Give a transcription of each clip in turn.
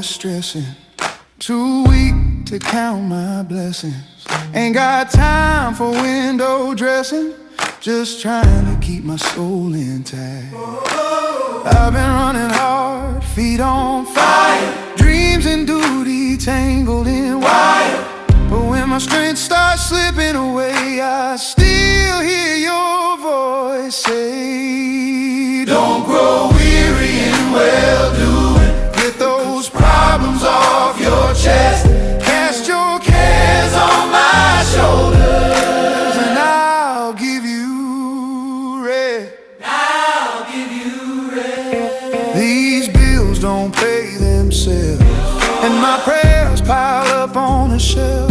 this stressing. Too weak to count my blessings. Ain't got time for window dressing. Just trying to keep my soul intact. I've been running hard, feet on fire. Dreams and duty tangled in wire. But when my strength starts slipping away, I still hear your voice say, don't grow weary in well-doing. Get those problems off your chest. Cast your cares on my shoulders, and I'll give you rest. I'll give you rest. These bills don't pay themselves, and my prayers pile up on a shelf.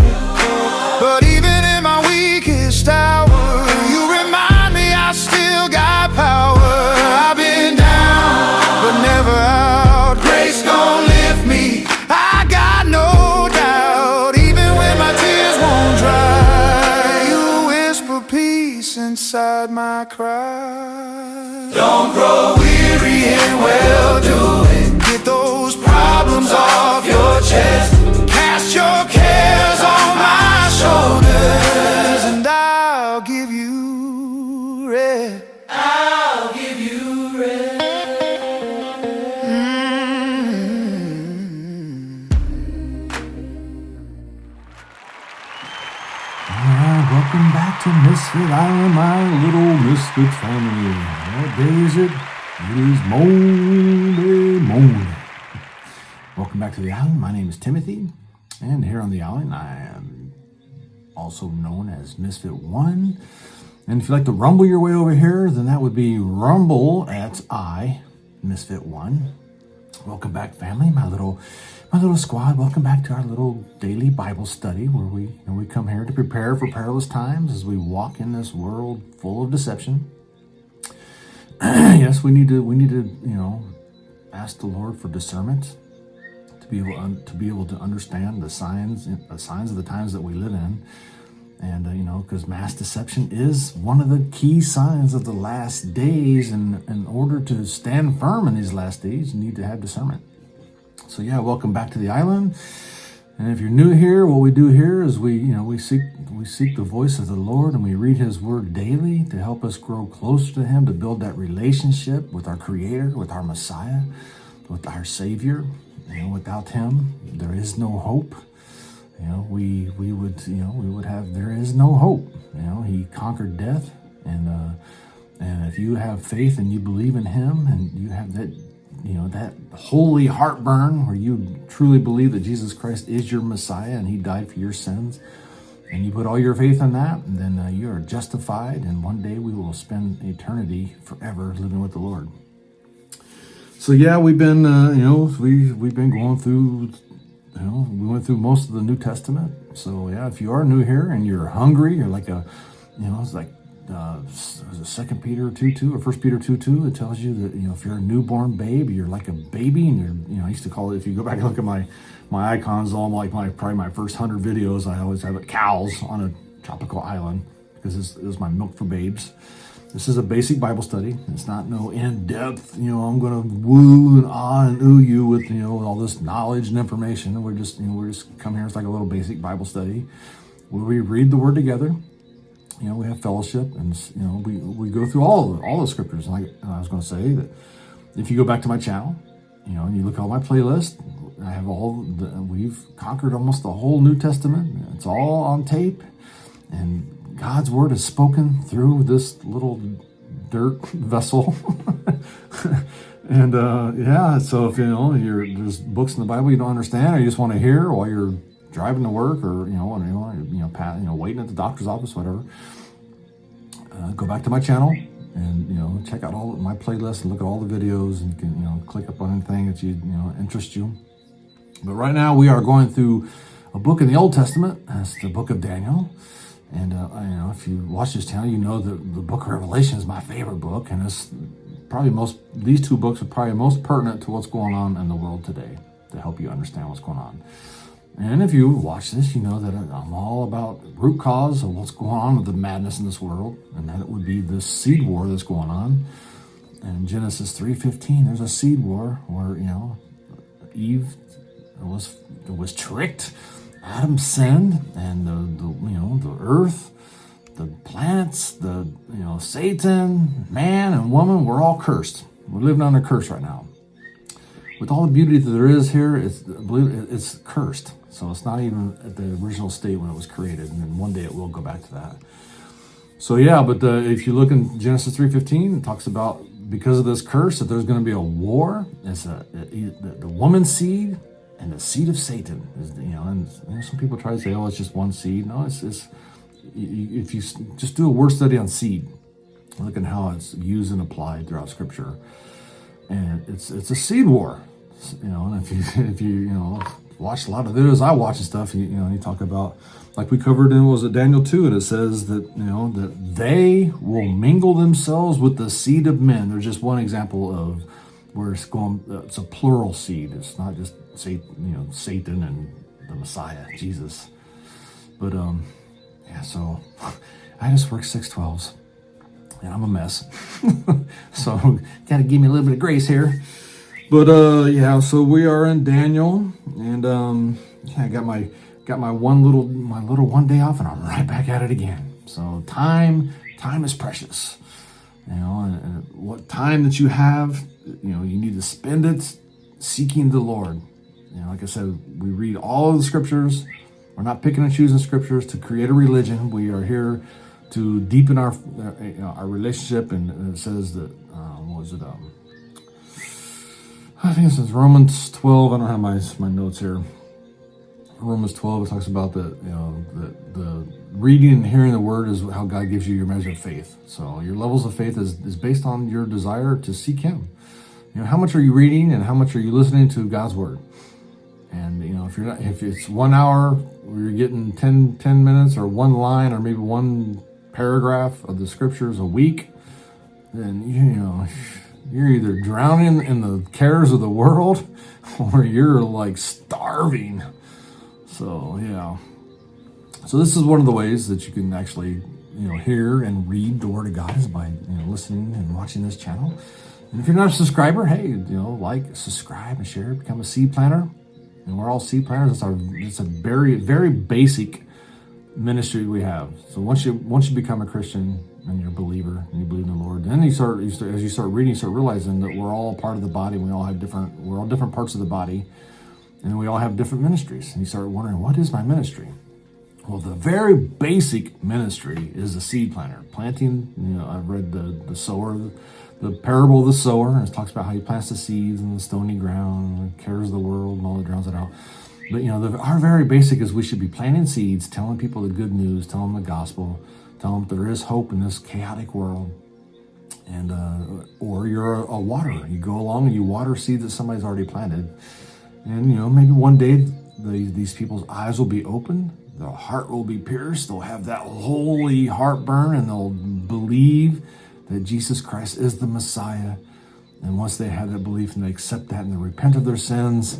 But even in my weakest hour, you remind me I still got power. I've been down, but never out. Grace gon' lift me, I got no doubt. Even when my tears won't dry, you whisper peace inside my cry. Don't grow weary in well-doing. Get those problems off your chest. Cast your cares on my shoulders, and I'll give you rest. I'll give you rest. Welcome back to Misfit Island, my little Misfit family. What day is it? It is Monday morning. Welcome back to the island. My name is Timothy, and here on the island I am also known as Misfit 1. And if you'd like to rumble your way over here, then that would be rumble at I, Misfit 1. Welcome back, family, my little squad. Welcome back to our little daily Bible study where we come here to prepare for perilous times as we walk in this world full of deception. Yes, we need to ask the Lord for discernment to be able to understand the signs of the times that we live in. And because mass deception is one of the key signs of the last days, and in order to stand firm in these last days, you need to have discernment. So yeah, welcome back to the island. And if you're new here, what we do here is we seek the voice of the Lord, and we read His Word daily to help us grow closer to Him, to build that relationship with our Creator, with our Messiah, with our Savior. Without Him, there is no hope. We would have, there is no hope. He conquered death, and if you have faith and you believe in Him, and you have that holy heartburn where you truly believe that Jesus Christ is your Messiah and He died for your sins, and you put all your faith in that, and then you are justified, and one day we will spend eternity forever living with the Lord. So yeah, we've been we've been going through. We went through most of the New Testament. So yeah, if you are new here and you're hungry, you're like it's like 2 Peter 2:2 or 1 Peter 2:2. It tells you that if you're a newborn babe, you're like a baby, and you're I used to call it, if you go back and look at my icons, all like probably my first 100 videos, I always have cows on a tropical island because it was my milk for babes. This is a basic Bible study. It's not no in-depth, I'm going to woo and ah and ooh you with, all this knowledge and information. We're just come here. It's like a little basic Bible study where we read the Word together. We have fellowship, and, we go through all the scriptures. And I was going to say that if you go back to my channel, and you look at all my playlist, I have we've conquered almost the whole New Testament. It's all on tape, and God's Word is spoken through this little dirt vessel. And so if there's books in the Bible you don't understand, or you just want to hear while you're driving to work, or waiting at the doctor's office, whatever, go back to my channel and check out all my playlists and look at all the videos, and you can click up on anything that interest you. But right now we are going through a book in the Old Testament. It's the book of Daniel. And, if you watch this channel, you know that the book of Revelation is my favorite book. And it's probably these two books are probably most pertinent to what's going on in the world today to help you understand what's going on. And if you watch this, you know that I'm all about root cause of what's going on with the madness in this world. And that it would be this seed war that's going on. And in Genesis 3:15, there's a seed war where, Eve it was tricked. Adam sinned, and the earth, the planets, Satan, man and woman, we're all cursed. We're living under curse right now. With all the beauty that there is here, it's cursed. So it's not even at the original state when it was created, and then one day it will go back to that. So yeah, but if you look in Genesis 3:15, it talks about because of this curse that there's going to be a war. It's the woman's seed and the seed of Satan. And some people try to say, oh, it's just one seed. No, it's if you just do a word study on seed, look at how it's used and applied throughout Scripture, and it's a seed war. And if you watch a lot of videos I watch and stuff, you talk about, like we covered in, was it Daniel 2, and it says that that they will mingle themselves with the seed of men. There's just one example of where it's going. It's a plural seed. It's not just Satan and the Messiah, Jesus. But so I just work 6/12s, and I'm a mess. So gotta give me a little bit of grace here. But so we are in Daniel, and I got my little one day off, and I'm right back at it again. So time is precious, and what time that you have, you need to spend it seeking the Lord. Like I said, we read all of the scriptures. We're not picking and choosing scriptures to create a religion. We are here to deepen our relationship, and it says that I think it says Romans 12. I don't have my notes here. Romans 12, it talks about the reading and hearing the word is how God gives you your measure of faith. So your levels of faith is based on your desire to seek Him. How much are you reading and how much are you listening to God's word? And if it's 1 hour where you're getting 10 minutes or one line or maybe one paragraph of the scriptures a week, then you're either drowning in the cares of the world or you're like starving. So so this is one of the ways that you can actually hear and read the word of God, is by listening and watching this channel. And if you're not a subscriber, hey, like, subscribe, and share. Become a seed planter. And we're all seed planters. It's a very, very basic ministry we have. So once you become a Christian and you're a believer and you believe in the Lord, then as you start reading, you start realizing that we're all part of the body. We're all different parts of the body, and we all have different ministries. And you start wondering, what is my ministry? Well, the very basic ministry is a seed planter. Planting, I've read the sower, the parable of the sower, and it talks about how he plants the seeds in the stony ground, and cares of the world, and all that drowns it out. But, our very basic is we should be planting seeds, telling people the good news, telling them the gospel, telling them there is hope in this chaotic world. And, or you're a waterer. You go along and you water seeds that somebody's already planted. And, maybe one day these people's eyes will be opened. Their heart will be pierced. They'll have that holy heartburn, and they'll believe that Jesus Christ is the Messiah. And once they have that belief and they accept that and they repent of their sins,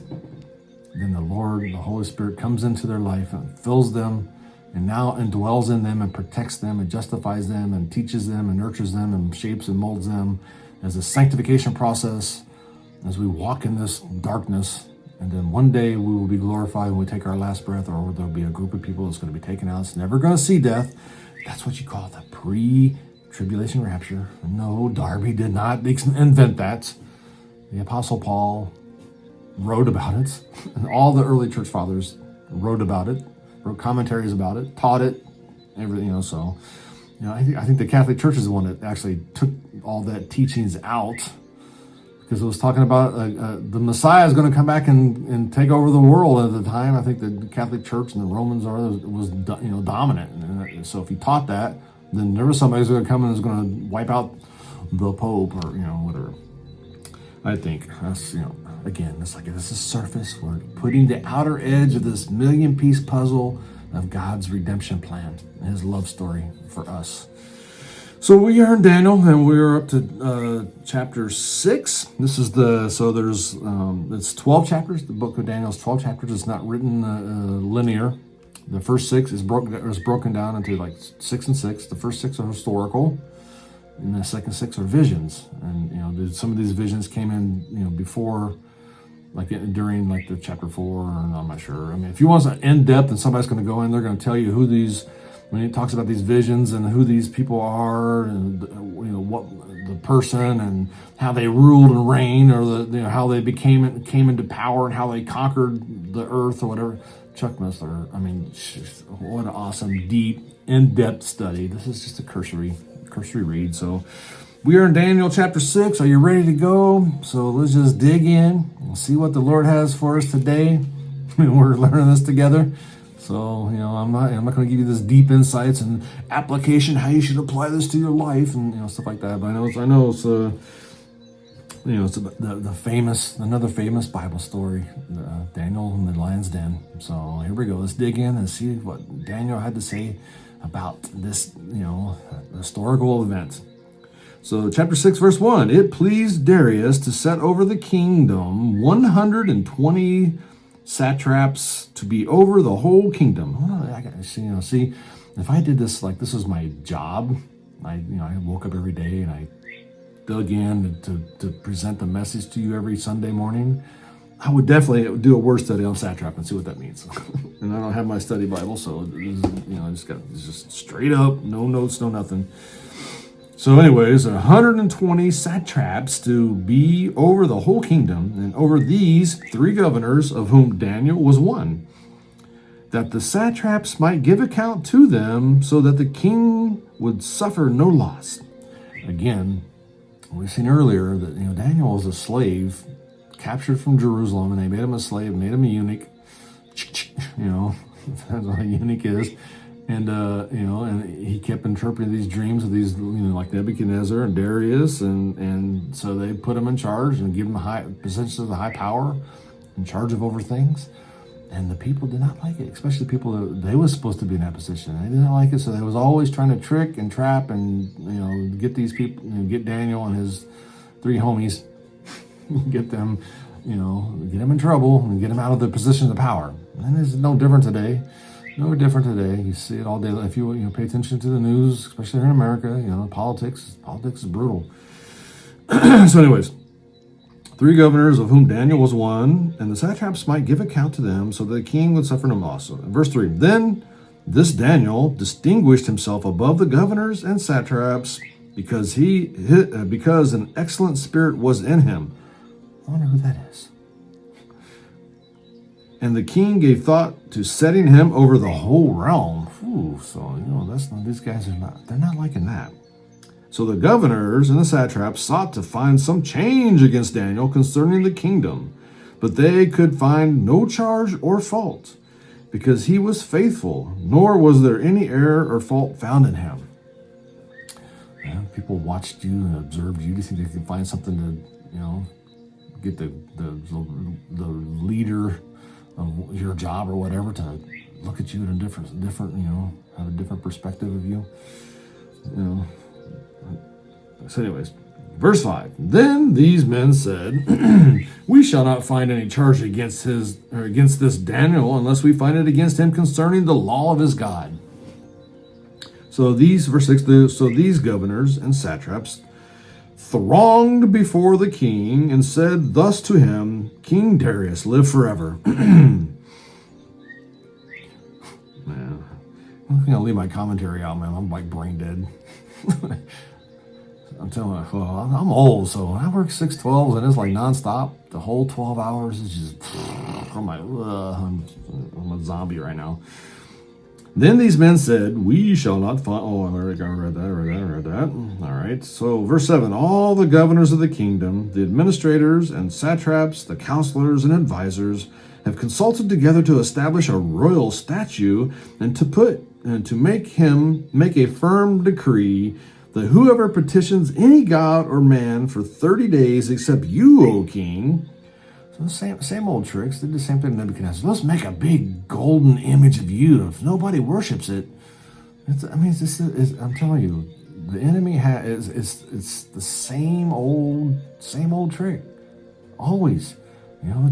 then the Lord, the Holy Spirit, comes into their life and fills them, and now indwells in them and protects them and justifies them and teaches them and nurtures them and shapes and molds them as a sanctification process as we walk in this darkness. And then one day we will be glorified when we take our last breath, or there'll be a group of people that's going to be taken out. It's never going to see death. That's what you call the pre-tribulation rapture. No, Darby did not invent that. The Apostle Paul wrote about it, and all the early church fathers wrote about it, wrote commentaries about it, taught it, everything. So, I think the Catholic Church is the one that actually took all that teachings out, because it was talking about the Messiah is going to come back and take over the world at the time. I think the Catholic Church and the Romans was dominant. And so if he taught that, then there was somebody who's going to come and is going to wipe out the Pope, or whatever. I think that's again, it's like this is surface. We're putting the outer edge of this million-piece puzzle of God's redemption plan and His love story for us. So we are in Daniel, and we're up to chapter 6. This is there's it's 12 chapters. The book of Daniel is 12 chapters. It's not written linear. The first 6 is broken down into like 6 and 6. The first 6 are historical, and the second 6 are visions. And some of these visions came in before like during like the chapter 4, or I'm not sure. I mean, if you want an in depth, and somebody's going to go in, they're going to tell you who these, when he talks about these visions and who these people are, and what the person and how they ruled and reigned, or how they came into power and how they conquered the earth or whatever. Chuck Missler, I mean, what an awesome, deep, in-depth study. This is just a cursory read. So we are in Daniel chapter 6. Are you ready to go? So let's just dig in and see what the Lord has for us today. We're learning this together. So, I'm not going to give you this deep insights and application, how you should apply this to your life and, stuff like that. But I know it's it's another famous Bible story, Daniel in the lion's den. So here we go. Let's dig in and see what Daniel had to say about this, historical event. So chapter 6, verse 1, it pleased Darius to set over the kingdom 120 satraps to be over the whole kingdom. I got see, if I did this, like this was my job, I woke up every day and I dug in to present the message to you every Sunday morning, I would definitely do a word study on satrap and see what that means. And I don't have my study Bible, so it's just straight up, no notes, no nothing. So anyways, 120 satraps to be over the whole kingdom, and over these 3 governors, of whom Daniel was one, that the satraps might give account to them, so that the king would suffer no loss. Again, we've seen earlier that Daniel was a slave captured from Jerusalem, and they made him a slave, made him a eunuch. That's what a eunuch is. And and he kept interpreting these dreams of these, like Nebuchadnezzar and Darius, and so they put him in charge and give him a position of the high power, in charge of over things. And the people did not like it, especially people that they was supposed to be in that position. They didn't like it, so they was always trying to trick and trap and get these people, get Daniel and his 3 homies, get them, get them in trouble and get them out of the position of power. And it's no different today. No different today. You see it all day. If you pay attention to the news, especially here in America, politics is brutal. So anyways, 3 governors, of whom Daniel was one, and the satraps might give account to them, so that the king would suffer no loss. So, verse 3, then this Daniel distinguished himself above the governors and satraps, because an excellent spirit was in him. I wonder who that is. And the king gave thought to setting him over the whole realm. So these guys they're not liking that. So the governors and the satraps sought to find some change against Daniel concerning the kingdom, but they could find no charge or fault, because he was faithful, nor was there any error or fault found in him. People watched you and observed you. Do you think they could find something to, get the leader of your job or whatever to look at you in a different, have a different perspective of you? So anyways, verse 5, then these men said, we shall not find any charge against this Daniel, unless we find it against him concerning the law of his God. So verse 6, so these governors and satraps thronged before the king and said thus to him, King Darius, live forever. Man, I'm gonna leave my commentary out, man. I'm like brain dead. I'm telling you, I'm old, so I work 6/12s and it's like nonstop. The whole 12 hours is just, I'm a zombie right now. Then these men said, we shall not find, I read that. All right, so verse 7, all the governors of the kingdom, the administrators and satraps, the counselors and advisors, have consulted together to establish a royal statute and to make a firm decree that whoever petitions any god or man for 30 days except you, O king. So the same old tricks. They did the same thing to Nebuchadnezzar. Let's make a big golden image of you. If nobody worships it, I'm telling you, the enemy it's the same old trick. Always.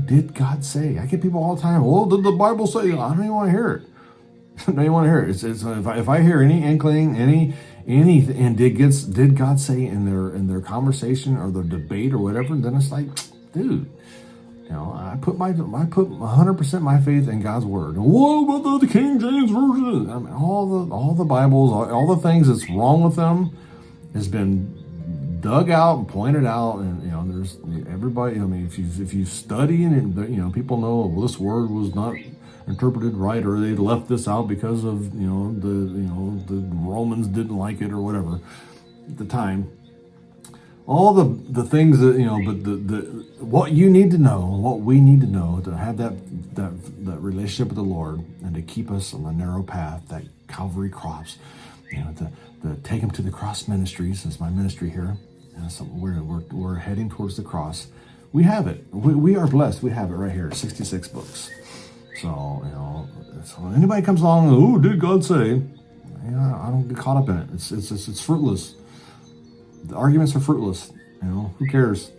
Did God say? I get people all the time, well, did the Bible say? I don't even want to hear it. I don't even want to hear it. It's if I hear any inkling, anything, and did God say in their conversation or their debate or whatever, then it's like, dude. I put 100% my faith in God's word. What about the King James version? I mean, all the Bibles, all the things that's wrong with them has been dug out and pointed out, and there's everybody. I mean, if you study and people know, well, this word was not interpreted right, or they left this out because of the Romans didn't like it or whatever at the time. All the things that but the what you need to know, what we need to know to have that relationship with the Lord and to keep us on the narrow path, that Calvary cross, the Take Him to the Cross Ministries is my ministry here. So we're heading towards the cross. We have it. We are blessed. We have it right here. 66 books. So so anybody comes along, oh, did God say? I don't get caught up in it. It's fruitless. The arguments are fruitless. Who cares?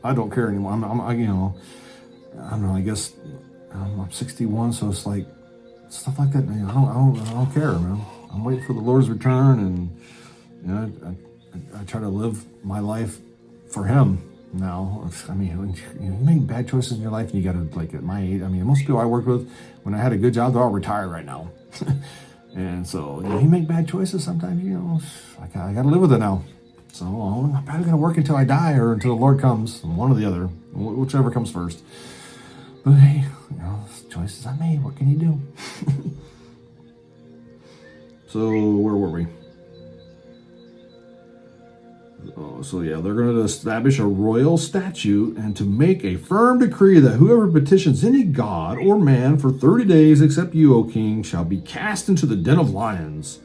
I don't care anymore. I don't know. I guess I'm 61, so it's like stuff like that. I don't care, man. I'm waiting for the Lord's return, and I try to live my life for Him now. I mean, you make bad choices in your life, and you got to, like, at my age. I mean, most people I worked with, when I had a good job, they're all retired right now. And so you make bad choices sometimes. I got to live with it now. So I'm probably going to work until I die or until the Lord comes, one or the other, whichever comes first. But hey, choices I made. What can you do? So where were we? So they're going to establish a royal statute and to make a firm decree that whoever petitions any god or man for 30 days except you, O king, shall be cast into the den of lions.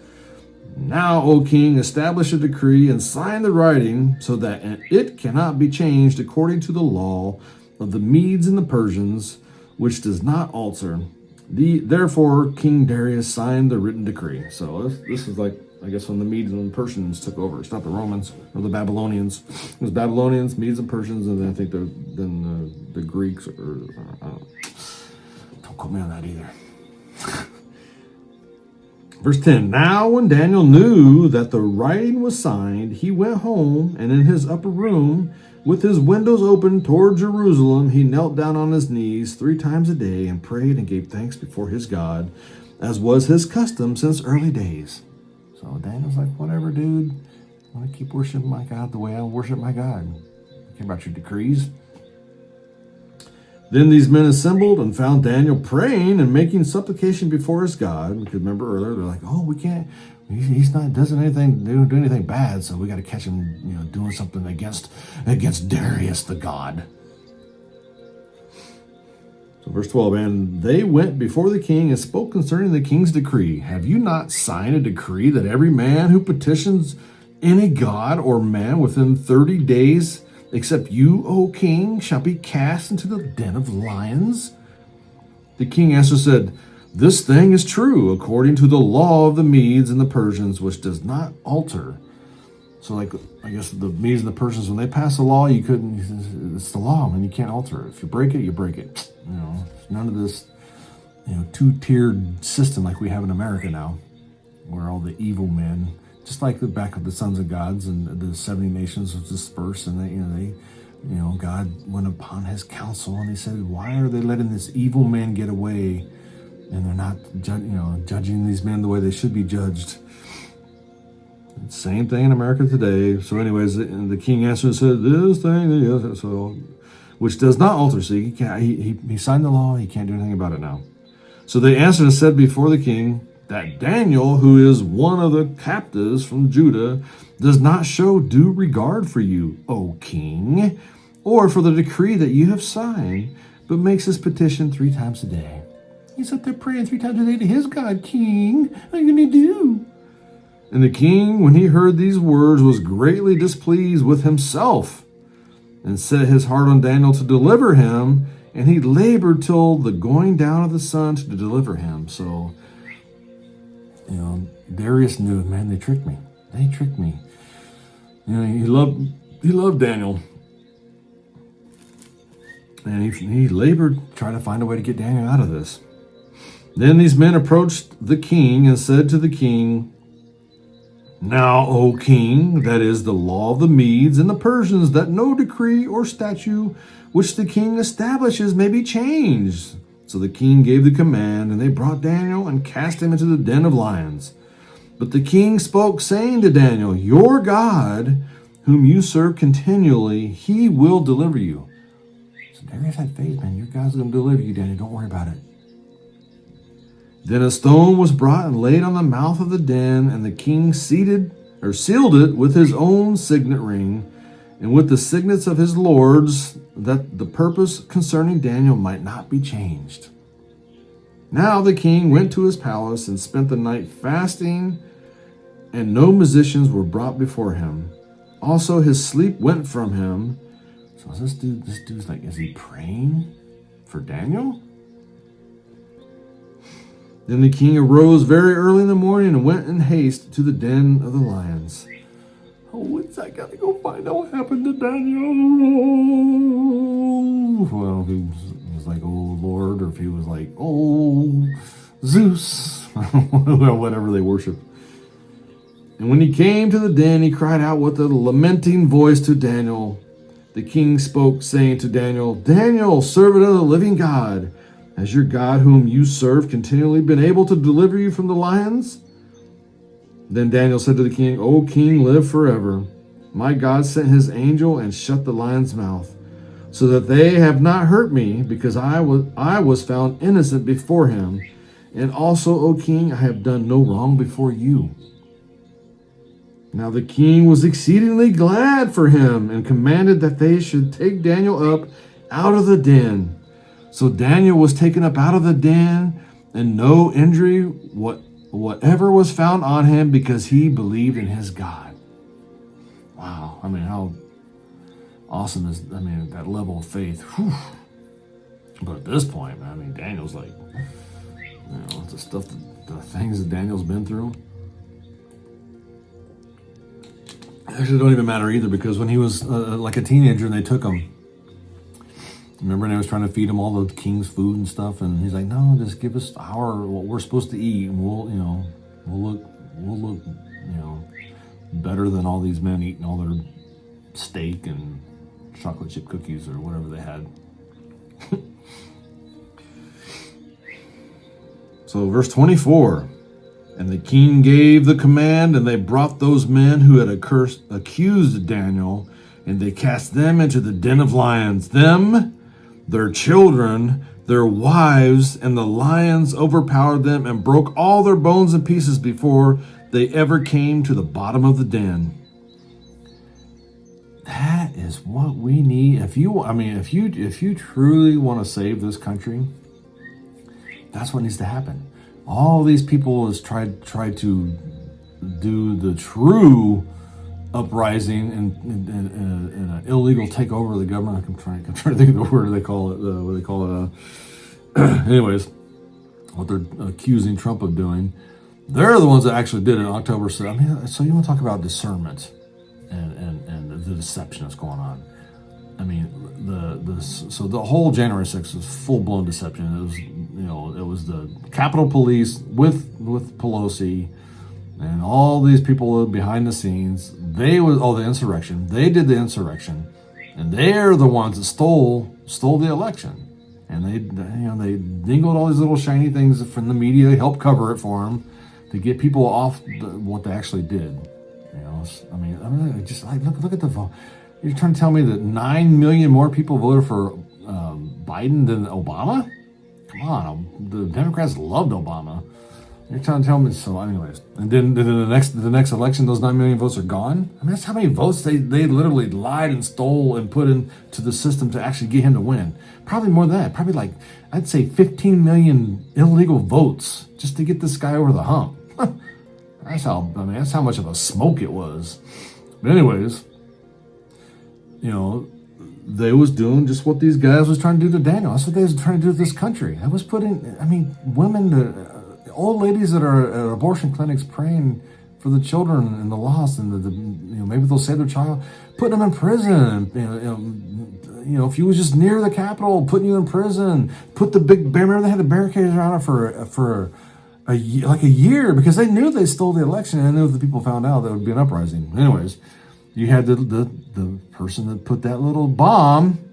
Now, O king, establish a decree and sign the writing so that it cannot be changed according to the law of the Medes and the Persians, which does not alter. Therefore, King Darius signed the written decree. So this is like, I guess, when the Medes and the Persians took over. It's not the Romans or the Babylonians. It was Babylonians, Medes and Persians, and then I think the Greeks, or don't quote me on that either. Verse 10, now when Daniel knew that the writing was signed, he went home, and in his upper room, with his windows open toward Jerusalem, he knelt down on his knees 3 times a day and prayed and gave thanks before his God, as was his custom since early days. So Daniel's like, whatever, dude. I want to keep worshiping my God the way I worship my God. I care about your decrees. Then these men assembled and found Daniel praying and making supplication before his God. Because remember earlier, they're like, oh, we can't, doesn't do anything bad, so we got to catch him, doing something against Darius the god. So verse 12, and they went before the king and spoke concerning the king's decree. Have you not signed a decree that every man who petitions any god or man within 30 days, except you, O king, shall be cast into the den of lions? The king answered said, this thing is true, according to the law of the Medes and the Persians, which does not alter. So, like, I guess the Medes and the Persians, when they pass a law, it's the law, man, you can't alter it. If you break it, you break it. None of this, 2-tiered system like we have in America now, where all the evil men, just like the back of the sons of gods and the 70 nations was dispersed, and they God went upon his counsel and he said, why are they letting this evil man get away? And they're not judging these men the way they should be judged. Same thing in America today. So anyways, the king answered and said, this thing, so, which does not alter. So he signed the law. He can't do anything about it now. So they answered and said before the king that Daniel, who is one of the captives from Judah, does not show due regard for you, O king, or for the decree that you have signed, but makes his petition 3 times a day. He's up there praying 3 times a day to his God, king. What are you going to do? And the king, when he heard these words, was greatly displeased with himself and set his heart on Daniel to deliver him. And he labored till the going down of the sun to deliver him. So, Darius knew, man, they tricked me. They tricked me. He loved Daniel. And he labored, trying to find a way to get Daniel out of this. Then these men approached the king and said to the king, Now, O king, that is the law of the Medes and the Persians, that no decree or statute which the king establishes may be changed. So the king gave the command, and they brought Daniel and cast him into the den of lions. But the king spoke, saying to Daniel, your God, whom you serve continually, he will deliver you. So Darius had faith, man. Your God's going to deliver you, Daniel. Don't worry about it. Then a stone was brought and laid on the mouth of the den, and the king sealed it with his own signet ring and with the signets of his lords, that the purpose concerning Daniel might not be changed. Now the king went to his palace and spent the night fasting, and no musicians were brought before him. Also his sleep went from him. So this dude's like, is he praying for Daniel? Then the king arose very early in the morning and went in haste to the den of the lions. Oh, I gotta go find out what happened to Daniel. Well, if he was like, oh Lord, or if he was like, oh Zeus, whatever they worship. And when he came to the den, he cried out with a lamenting voice to Daniel. The king spoke, saying to Daniel, Daniel, servant of the living God, has your God whom you serve continually been able to deliver you from the lions? Then Daniel said to the king, O king, live forever. My God sent his angel and shut the lion's mouth, so that they have not hurt me, because I was found innocent before him. And also, O king, I have done no wrong before you. Now the king was exceedingly glad for him, and commanded that they should take Daniel up out of the den. So Daniel was taken up out of the den, and no injury whatever was found on him, because he believed in his God. Wow, I mean, how awesome is, that level of faith. Whew. But at this point, man, Daniel's like, the things that Daniel's been through, actually don't even matter either, because when he was like a teenager and they took him, remember, and I was trying to feed him all the king's food and stuff, and he's like, "No, just give us what we're supposed to eat, and we'll look, better than all these men eating all their steak and chocolate chip cookies or whatever they had." So, verse 24, and the king gave the command, and they brought those men who had accused Daniel, and they cast them into the den of lions. Them, their children, their wives, and the lions overpowered them and broke all their bones in pieces before they ever came to the bottom of the den. That is what we need. If you truly want to save this country, that's what needs to happen. All these people has tried to do the true uprising and an illegal takeover of the government. I'm trying to think of the word they call it. Anyways, what they're accusing Trump of doing, they're the ones that actually did it on October 7th. So you want to talk about discernment and the deception that's going on. So the whole January 6th was full blown deception. It was the Capitol Police with Pelosi and all these people behind the scenes. The insurrection. They did the insurrection, and they're the ones that stole the election. And they dingled all these little shiny things from the media. They helped cover it for them to get people off what they actually did. Just like look at the vote. You're trying to tell me that 9 million more people voted for Biden than Obama? Come on, the Democrats loved Obama. You're trying to tell me so. Anyways, and then the next election, those 9 million votes are gone. That's how many votes they literally lied and stole and put into the system to actually get him to win. Probably more than that. Probably like, I'd say 15 million illegal votes just to get this guy over the hump. That's how much of a smoke it was. But anyways, they was doing just what these guys was trying to do to Daniel. That's what they was trying to do to this country. I was putting, women, old ladies that are at abortion clinics praying for the children and the lost, and maybe they'll save their child, putting them in prison. If you was just near the Capitol, putting you in prison. Put the big remember they had the barricades around it for like a year, because they knew they stole the election, and they knew if the people found out, there would be an uprising. Anyways, you had the person that put that little bomb,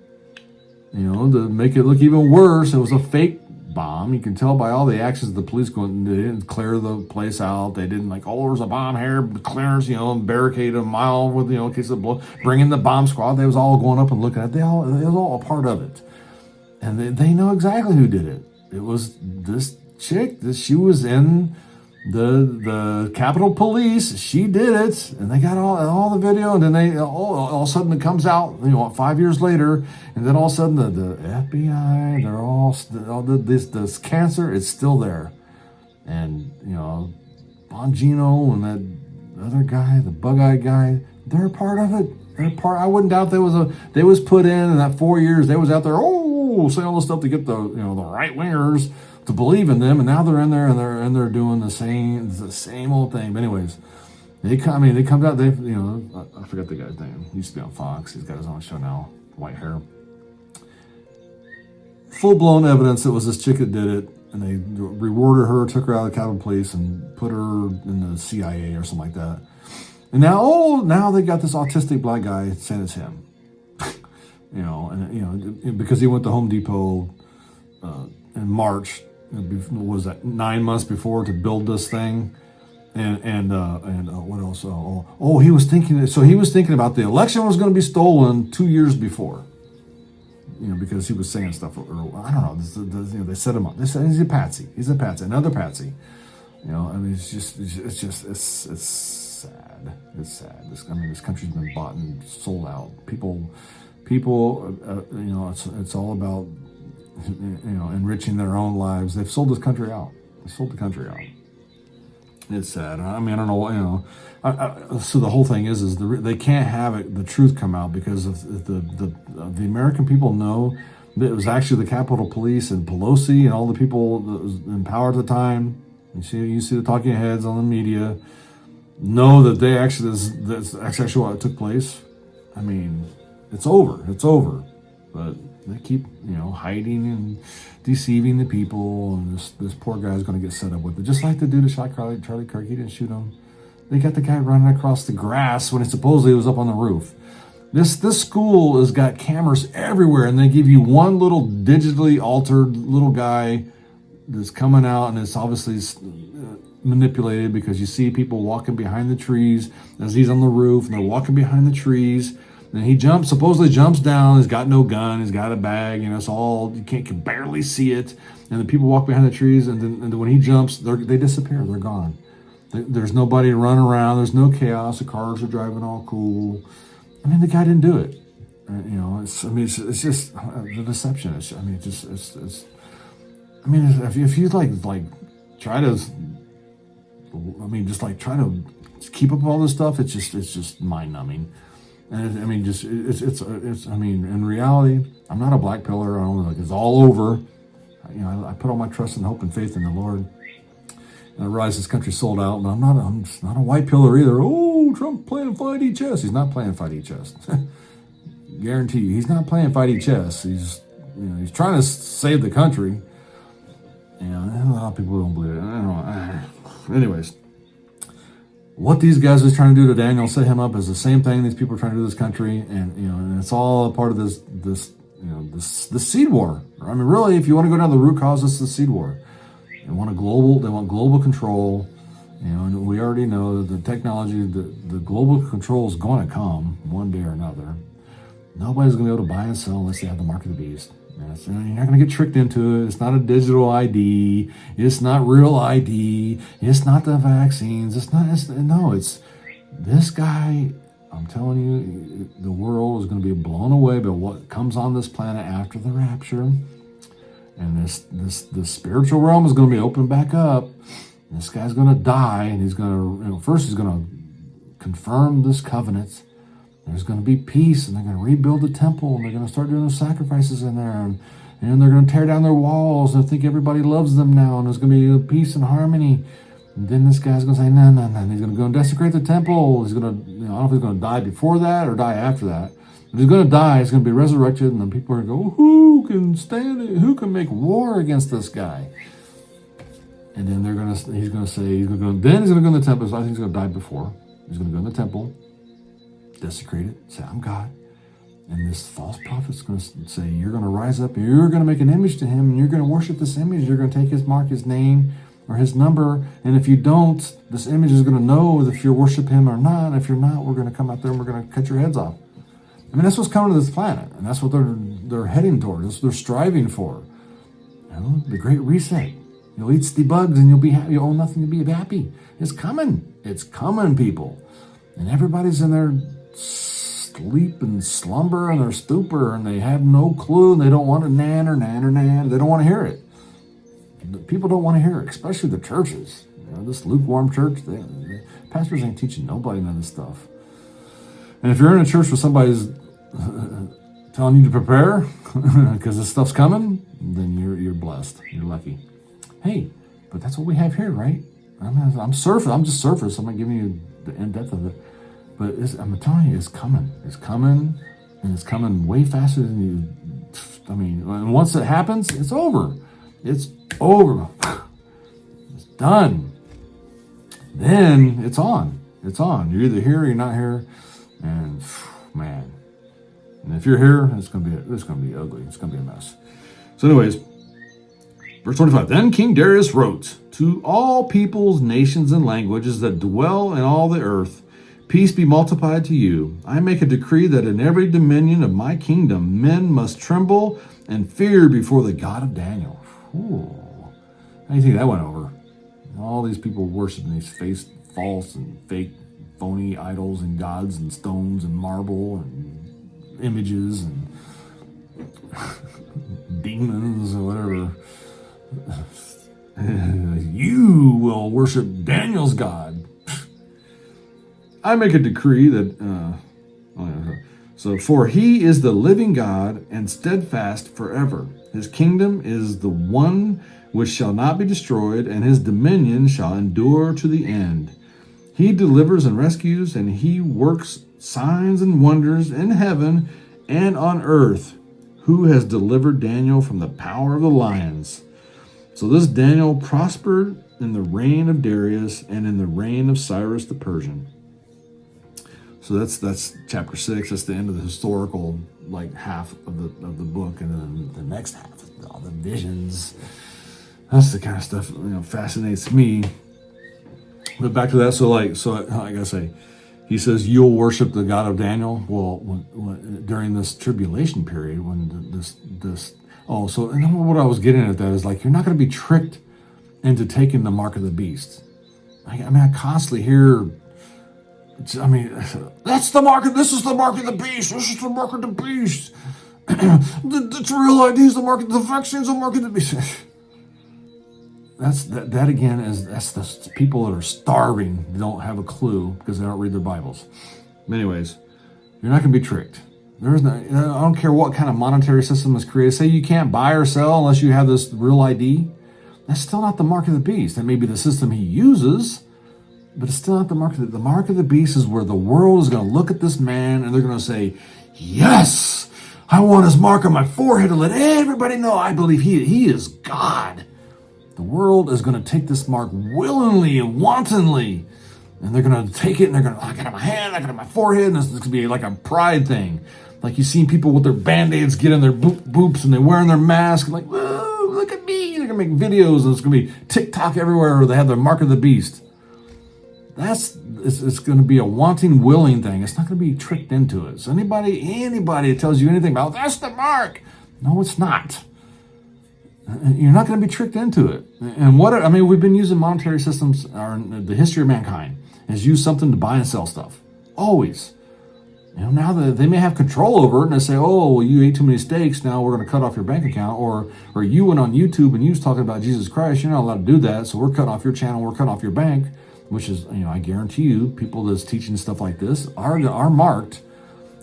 to make it look even worse. It was a fake bomb. You can tell by all the actions of the police going. They didn't clear the place out. They didn't there's a bomb here, clearance, and barricade a mile with, in case of blow. Bring in the bomb squad. They was all going up and looking at it. It was all a part of it. And they know exactly who did it. It was this chick. She was in the Capitol Police. She did it, and they got all the video. And then they all of a sudden it comes out, 5 years later, and then all of a sudden the FBI, they're all this cancer is still there, and Bongino and that other guy, the bug-eyed guy, they're part of it. I wouldn't doubt they was put in that 4 years. They was out there saying all this stuff to get the right wingers to believe in them, and now they're in there and they're doing the same old thing. But anyways, they come out. I forget the guy's name. He used to be on Fox. He's got his own show now. White hair. Full blown evidence it was this chick that did it, and they rewarded her, took her out of the Capitol Police, and put her in the CIA or something like that. And now they got this autistic black guy saying it's him. Because he went to Home Depot in March. Was that 9 months before to build this thing? And what else? He was thinking. So he was thinking about the election was going to be stolen 2 years before. Because he was saying stuff. Or I don't know. They set him up. They said he's a patsy. He's a patsy. Another patsy. It's sad. It's sad. This country's been bought and sold out. People. It's all about enriching their own lives. They've sold this country out. They sold the country out. It's sad. I don't know. So the whole thing is they can't have the truth come out because of the American people know that it was actually the Capitol Police and Pelosi and all the people that was in power at the time. You see the talking heads on the media know that that's actually what took place. It's over. It's over. But they keep, hiding and deceiving the people, and this poor guy's going to get set up with it. Just like the dude that shot Charlie Kirk, he didn't shoot him. They got the guy running across the grass when he supposedly was up on the roof. This school has got cameras everywhere, and they give you one little digitally altered little guy that's coming out, and it's obviously manipulated because you see people walking behind the trees as he's on the roof, and they're walking behind the trees. And he supposedly jumps down. He's got no gun. He's got a bag. It's all, you can barely see it. And the people walk behind the trees. And then when he jumps, they disappear. They're gone. There's nobody to run around. There's no chaos. The cars are driving all cool. The guy didn't do it. It's just the deception. If you try to, try to keep up with all this stuff, it's just mind numbing. And in reality, I'm not a black pillar. I don't it's all over. I put all my trust and hope and faith in the Lord. And I realize this country's sold out, but I'm not a white pillar either. Oh, Trump playing fighty chess. He's not playing fighty chess. Guarantee you, he's not playing fighty chess. He's trying to save the country. A lot of people don't believe it. I don't know. Anyways. What these guys are trying to do to Daniel, set him up, is the same thing these people are trying to do to this country, and it's all a part of this seed war. Really, if you want to go down the root cause, it's the seed war. They want global control, and we already know that the technology, the global control is going to come one day or another. Nobody's going to be able to buy and sell unless they have the mark of the beast. You're not going to get tricked into it. It's not a digital ID. It's not real ID. It's not the vaccines. It's this guy. I'm telling you, the world is going to be blown away by what comes on this planet after the rapture. And the spiritual realm is going to be opened back up. This guy's going to die, and he's going to, first he's going to confirm this covenant. There's going to be peace, and they're going to rebuild the temple, and they're going to start doing the sacrifices in there, and they're going to tear down their walls and think everybody loves them now, and there's going to be peace and harmony. And then this guy's going to say, no. And he's going to go and desecrate the temple. He's going to, I don't know if he's going to die before that or die after that. But he's going to die. He's going to be resurrected, and then people are going to go, who can stand it? Who can make war against this guy? And then he's going to go in the temple. So I think he's going to die before. He's going to go in the temple, desecrate it, say, I'm God. And this false prophet's going to say, you're going to rise up, and you're going to make an image to him, and you're going to worship this image. You're going to take his mark, his name, or his number. And if you don't, this image is going to know if you worship him or not. And if you're not, we're going to come out there and we're going to cut your heads off. I mean, that's what's coming to this planet. And that's what they're heading toward. That's what they're striving for. You know, the Great Reset. You'll eat the bugs and you'll be happy. You'll own nothing to be happy. It's coming. It's coming, people. And everybody's in their sleep and slumber and their stupor, and they have no clue, and they don't want to nan or nan or nan. They don't want to hear it. The people don't want to hear it, especially the churches. You know, this lukewarm church, the pastors ain't teaching nobody none of this stuff. And if you're in a church where somebody's telling you to prepare because this stuff's coming, then you're blessed. You're lucky. Hey, but that's what we have here, right? I'm surface. I'm just surface. I'm not giving you the in-depth of it. But I'm telling you, it's coming. It's coming, and it's coming way faster than you. I mean, and once it happens, it's over. It's over. It's done. Then it's on. It's on. You're either here or you're not here. And man, and if you're here, it's gonna be ugly. It's gonna be a mess. So, anyways, verse 25. Then King Darius wrote to all peoples, nations, and languages that dwell in all the earth, peace be multiplied to you. I make a decree that in every dominion of my kingdom, men must tremble and fear before the God of Daniel. Ooh. How do you think that went over? All these people worshiping these false and fake, phony idols and gods and stones and marble and images and demons or whatever. You will worship Daniel's God. I make a decree that, for he is the living God and steadfast forever. His kingdom is the one which shall not be destroyed, and his dominion shall endure to the end. He delivers and rescues, and he works signs and wonders in heaven and on earth, who has delivered Daniel from the power of the lions. So this Daniel prospered in the reign of Darius and in the reign of Cyrus the Persian. So that's chapter 6. That's the end of the historical half of the book, and then the next half, all the visions. That's the kind of stuff fascinates me. But back to that. So I gotta say, he says you'll worship the God of Daniel. Well, when during this tribulation period, when and then what I was getting at that is you're not going to be tricked into taking the mark of the beast. I constantly hear. That's the mark. This is the mark of the beast. This is the mark of the beast. The real ID is the mark. The vaccine is the mark of the beast. That's the people that are starving, don't have a clue because they don't read their Bibles. But anyways, you're not going to be tricked. I don't care what kind of monetary system is created. Say you can't buy or sell unless you have this real ID. That's still not the mark of the beast. That may be the system he uses, but it's still not the mark of the mark of the beast is where the world is going to look at this man and they're going to say, yes, I want his mark on my forehead to let everybody know I believe he is God. The world is going to take this mark willingly and wantonly, and they're going to take it and they're going to, I got it on my hand, I got it on my forehead, and it's going to be like a pride thing. Like you've seen people with their Band-Aids get in their boobs and they're wearing their mask, like, whoa, look at me. They're going to make videos, and it's going to be TikTok everywhere where they have their mark of the beast. It's going to be a wanting, willing thing. It's not going to be tricked into it. So anybody that tells you anything about, that's the mark. No, it's not. You're not going to be tricked into it. And we've been using monetary systems, or the history of mankind has used something to buy and sell stuff. Always. Now that they may have control over it, and they say, oh, well, you ate too many steaks, now we're going to cut off your bank account, or you went on YouTube and you was talking about Jesus Christ, you're not allowed to do that, so we're cutting off your channel, we're cutting off your bank, which is, I guarantee you, people that's teaching stuff like this are marked.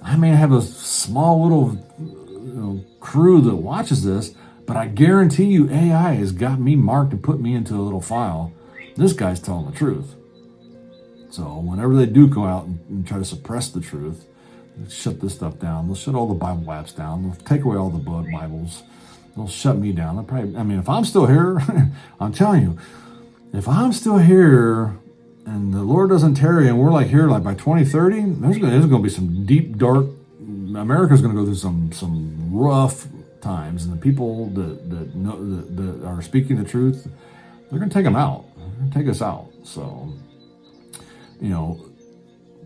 I may have a small little crew that watches this, but I guarantee you AI has got me marked and put me into a little file. This guy's telling the truth. So whenever they do go out and try to suppress the truth, they'll shut this stuff down. They'll shut all the Bible apps down. They'll take away all the Bibles. They'll shut me down. They'll probably, if I'm still here, I'm telling you, If I'm still here and the Lord doesn't tarry and we're like here like by 2030, there's going to be some deep, dark, America's going to go through some rough times, and the people that know that are speaking the truth, they're going to take them out. They're going to take us out. So, you know,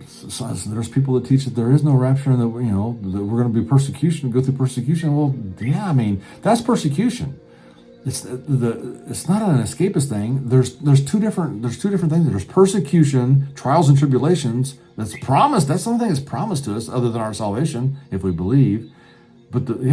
so there's people that teach that there is no rapture and that, you know, that we're going to be persecution, go through persecution. Well, yeah, I mean, that's persecution. It's it's not an escapist thing. There's two different things. There's persecution, trials and tribulations that's promised. That's something that's promised to us, other than our salvation, if we believe. But we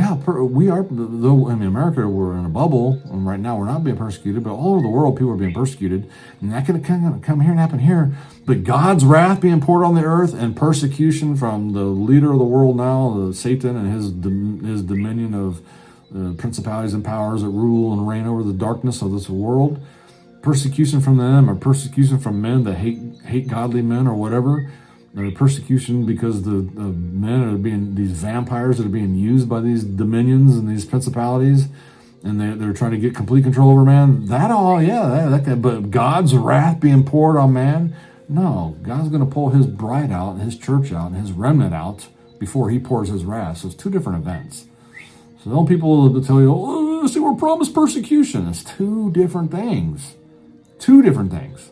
are. Though in America we're in a bubble, and right now we're not being persecuted. But all over the world, people are being persecuted, and that can come here and happen here. But God's wrath being poured on the earth, and persecution from the leader of the world now, Satan, and his dominion of principalities and powers that rule and reign over the darkness of this world. Persecution from them, or persecution from men that hate godly men, or whatever. Persecution because the men are being, these vampires that are being used by these dominions and these principalities, and they're trying to get complete control over man. That all, yeah, but God's wrath being poured on man, no, God's going to pull his bride out, and his church out, and his remnant out before he pours his wrath. So it's two different events. So don't people tell you, oh, see, we're promised persecution. It's two different things. Two different things.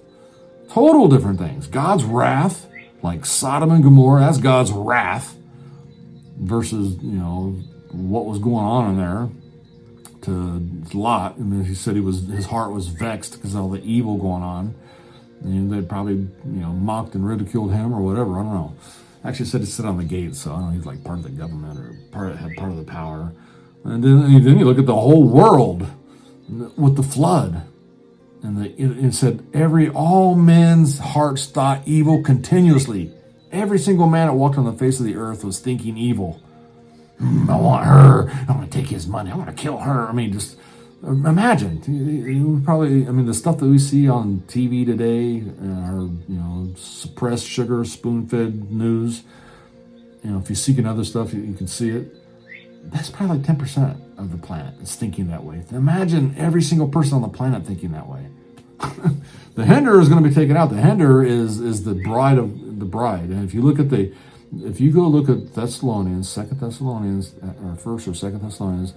Total different things. God's wrath, like Sodom and Gomorrah, that's God's wrath, versus, you know, what was going on in there to Lot. And he said his heart was vexed because of all the evil going on. And they'd probably, you know, mocked and ridiculed him or whatever. I don't know. Actually said to sit on the gate, so I don't know, he's like part of the government or had part of the power. And then you look at the whole world with the flood. And it said, all men's hearts thought evil continuously. Every single man that walked on the face of the earth was thinking evil. I want her. I want to take his money. I want to kill her. I mean, just imagine. You probably, I mean, the stuff that we see on TV today, our, you know, suppressed sugar, spoon-fed news. You know, if you seek another stuff, you can see it. That's probably like 10% of the planet is thinking that way. Imagine every single person on the planet thinking that way. The hinder is going to be taken out. The hinder is the bride of the bride. And if you go look at Thessalonians, 2 Thessalonians, or 1st or 2nd Thessalonians,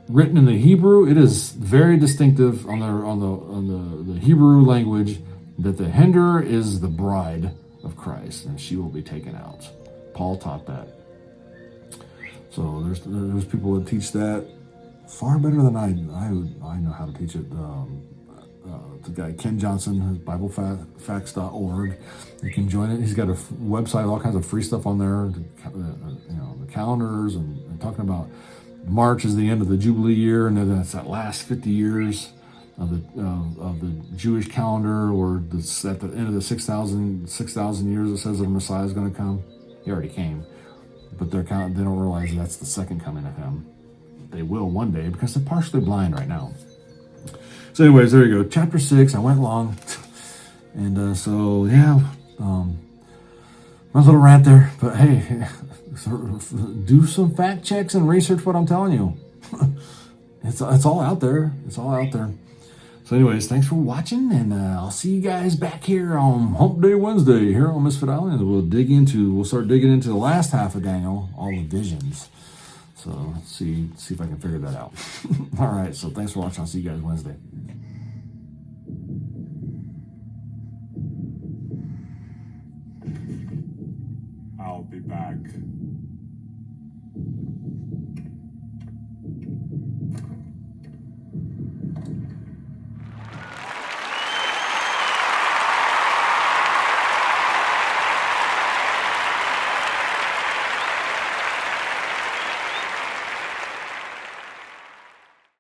written in the Hebrew, it is very distinctive on the Hebrew language that the hinder is the bride of Christ, and she will be taken out. Paul taught that. So theres people that teach that far better than I know how to teach it. The guy Ken Johnson, BibleFacts.org. You can join it. He's got a website, all kinds of free stuff on there. You know, the calendars and talking about March is the end of the Jubilee year, and then it's that last 50 years of the Jewish calendar, or at the end of the 6,000 years. It says the Messiah is going to come. He already came. But they don't realize that's the second coming of him. They will one day, because they're partially blind right now. So anyways, there you go. Chapter 6. I went long. And so, yeah. My little rant there. But hey, do some fact checks and research what I'm telling you. It's all out there. It's all out there. So anyways, thanks for watching, and I'll see you guys back here on Hump Day Wednesday here on Misfit Island. We'll start digging into the last half of Daniel, all the visions. So let's see if I can figure that out. All right, so thanks for watching. I'll see you guys Wednesday. I'll be back.